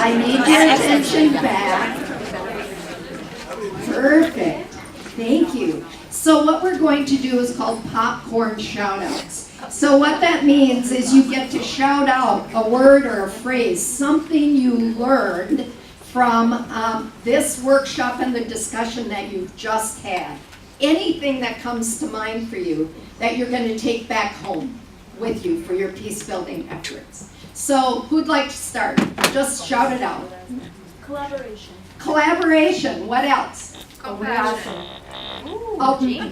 I need your attention back. Perfect. Thank you. So what we're going to do is called popcorn shout-outs. So what that means is you get to shout out a word or a phrase, something you learned from this workshop and the discussion that you've just had. Anything that comes to mind for you that you're going to take back home with you for your peace building efforts. So who'd like to start? Just shout it out. Collaboration. Collaboration. What else? Compassion.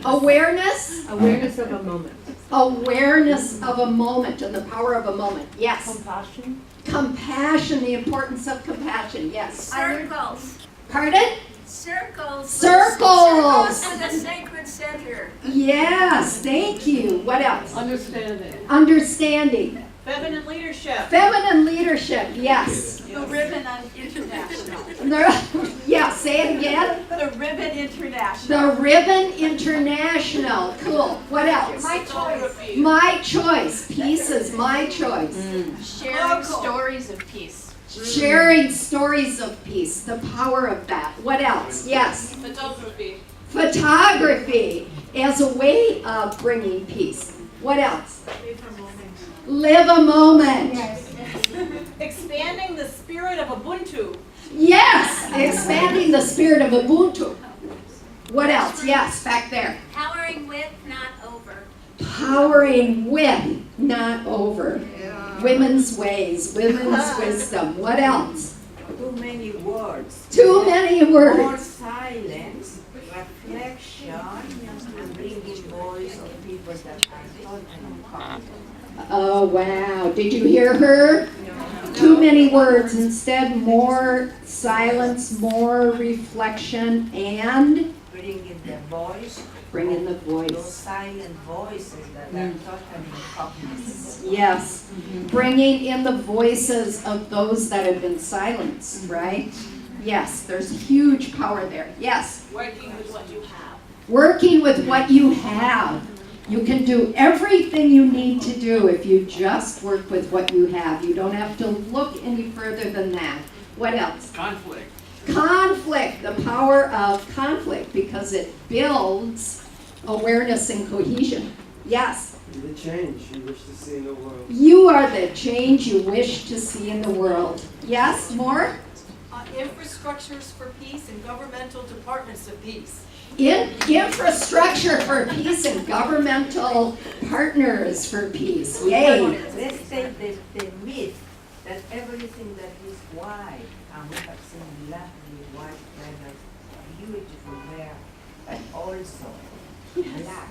Awareness. Awareness of a moment. Awareness of a moment and the power of a moment. Yes. Compassion. Compassion. The importance of compassion. Yes. Circles. Pardon? Circles. Circles. Circles in the sacred center. Yes. Thank you. What else? Understanding. Understanding. Feminine leadership. Feminine leadership. Yes. The ribbon on international. Yeah. Say it again. The ribbon international. The Ribbon International. Cool. What else? My choice. My choice. Peace is my choice. Sharing stories of peace. Sharing stories of peace. The power of that. What else? Yes. Photography. Photography as a way of bringing peace. What else? Live a moment. Expanding the spirit of Ubuntu. Yes. Expanding the spirit of Ubuntu. What else? Yes, back there. Powering with, not over. Powering with, not over. Women's ways, women's wisdom. What else? Too many words. Too many More words. silence, reflection, and bringing voice of people that are totally competent. Oh, wow. Did you hear her? Too many words. Instead, more silence, more reflection, and Bringing the voice. bring in the Those voice. silent voices that are totally cognizant. Yes. Bringing in the voices of those that have been silenced, right? Yes, there's huge power there. Yes. Working with what you have. Working with what you have. You can do everything you need to do if you just work with what you have. You don't have to look any further than that. What else? Conflict. Conflict, the power of conflict, because it builds awareness and cohesion. Yes, The change you wish to see in the world. you are the change you wish to see in the world. Yes, more? Infrastructures for peace and governmental departments of peace. Infrastructure for peace and governmental partners for peace. Yay. Let's take the myth that everything that is white, and we have seen lovely white feathers, beautiful hair, but also black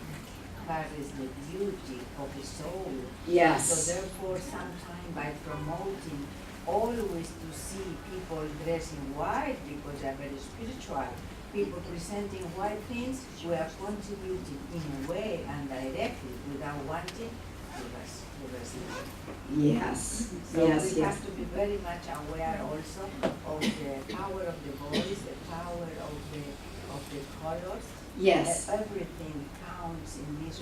carries the beauty of the soul. Yes. So therefore, sometimes by promoting always to see people dressing white because they are very spiritual, people presenting white things, we are contributing in a way and directly without wanting to receive. Yes. So Yes, we yes. have to be very much aware also of the power of the voice, the power of the colors. Yes. Everything counts in this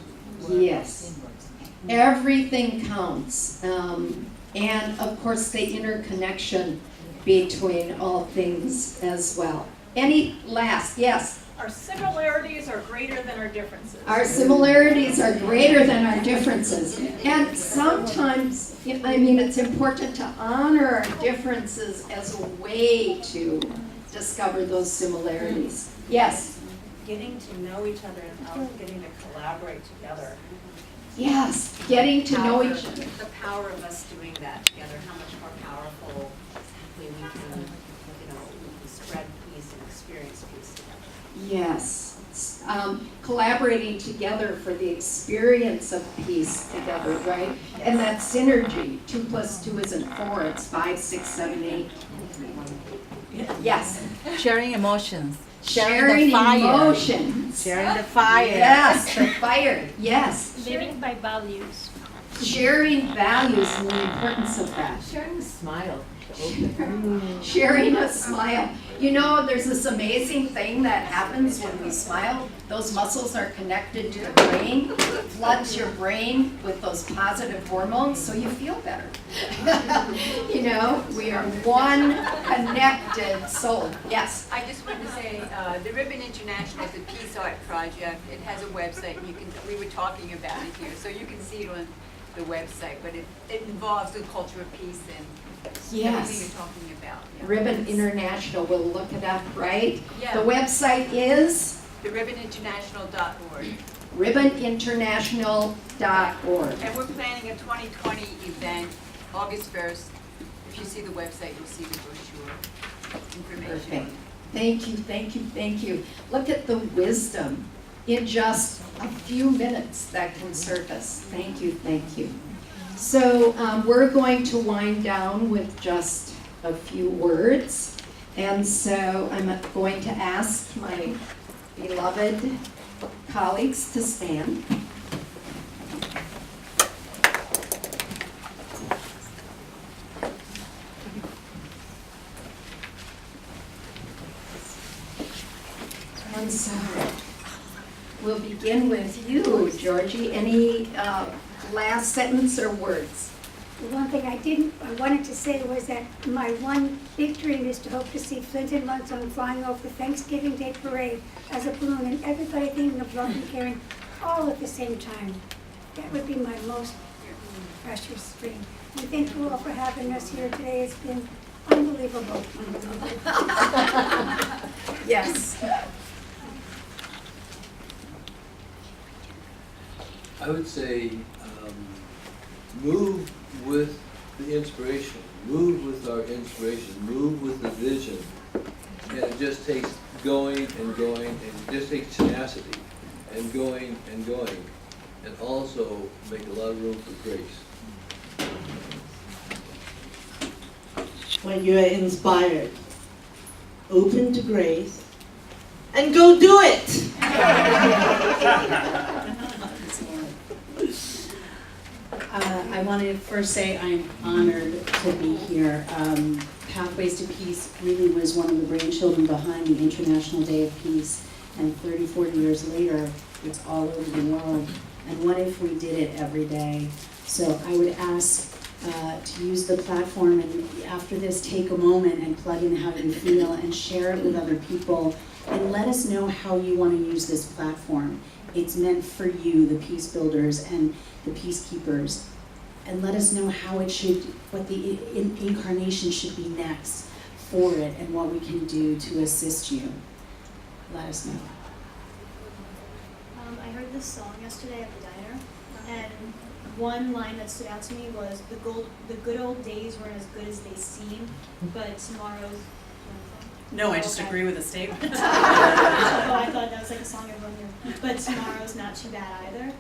world Yes. of symbols. Everything counts. And of course, the interconnection between all things as well. Any last? Yes. Our similarities are greater than our differences. Our similarities are greater than our differences. And sometimes, I mean, it's important to honor our differences as a way to discover those similarities. Yes. Getting to know each other and how getting to collaborate together. Yes. Getting to know each other. The power of us doing that together, how much more powerful we can, spread peace and experience peace together. Yes. Collaborating together for the experience of peace together, right? And that synergy, 2 + 2 isn't 4, it's 5, 6, 7, 8. Yes. Sharing emotions. Sharing the fire. emotions. Sharing the fire. Yes, the fire, yes. Living by values. Sharing values and the importance of that. Sharing a smile. Sharing a smile. You know, there's this amazing thing that happens when we smile. Those muscles are connected to the brain, floods your brain with those positive hormones, so you feel better. You know, we are one connected soul. Yes? I just wanted to say, the Ribbon International is a peace art project. It has a website, and we were talking about it here, so you can see it on the website, but it involves the culture of peace and everything Yes. you're talking about. Yeah. Ribbon International, we'll look it up, right? Yeah. The website is TheRibbonInternational.org. ribboninternational.org. And we're planning a 2020 event, August 1st. If you see the website, you'll see the brochure information. Perfect. Thank you, thank you, thank you. Look at the wisdom in just a few minutes that can surface. Thank you, thank you. So we're going to wind down with just a few words. And so I'm going to ask my beloved colleagues to stand. And so we'll begin with you, Georgie. Any last sentence or words? The one thing I wanted to say was that my one big dream is to hope to see Flint and Munson flying over the Thanksgiving Day parade as a balloon and everybody thinking of love and caring all at the same time. That would be my most precious dream. And thank you all for having us here today. It's been unbelievable. Yes. I would say move with the inspiration, move with our inspiration, move with the vision. And it just takes going and going, and it just takes tenacity and going and going. And also make a lot of room for grace. When you are inspired, open to grace, and go do it! I want to first say I'm honored to be here. Pathways to Peace really was one of the brainchildren behind the International Day of Peace, and 30, 40 years later, it's all over the world. And what if we did it every day? So I would ask to use the platform, and after this, take a moment and plug in how you feel and share it with other people, and let us know how you want to use this platform. It's meant for you, the peace builders and the peacekeepers, and let us know how it should, what the incarnation should be next for it, and what we can do to assist you. Let us know. I heard this song yesterday at the diner, and one line that stood out to me was, the good old days weren't as good as they seem, but tomorrow's... No, I just agree with the statement. Oh, I thought that was like a song everyone knew. But tomorrow's not too bad either.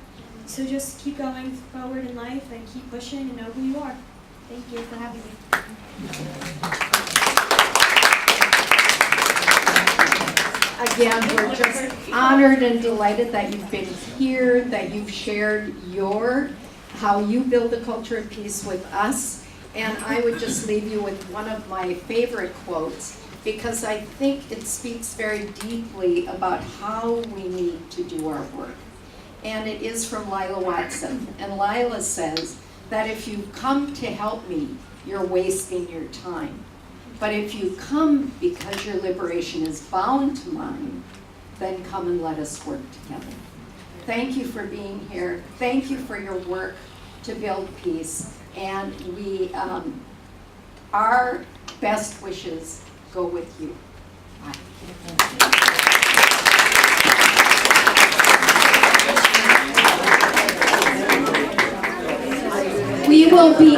So just keep going forward in life and keep pushing and know who you are. Thank you for having me. Again, we're just honored and delighted that you've been here, that you've shared how you build a culture of peace with us. And I would just leave you with one of my favorite quotes, because I think it speaks very deeply about how we need to do our work. And it is from Lila Watson. And Lila says that if you come to help me, you're wasting your time. But if you come because your liberation is bound to mine, then come and let us work together. Thank you for being here. Thank you for your work to build peace. And our best wishes go with you. Bye. We will be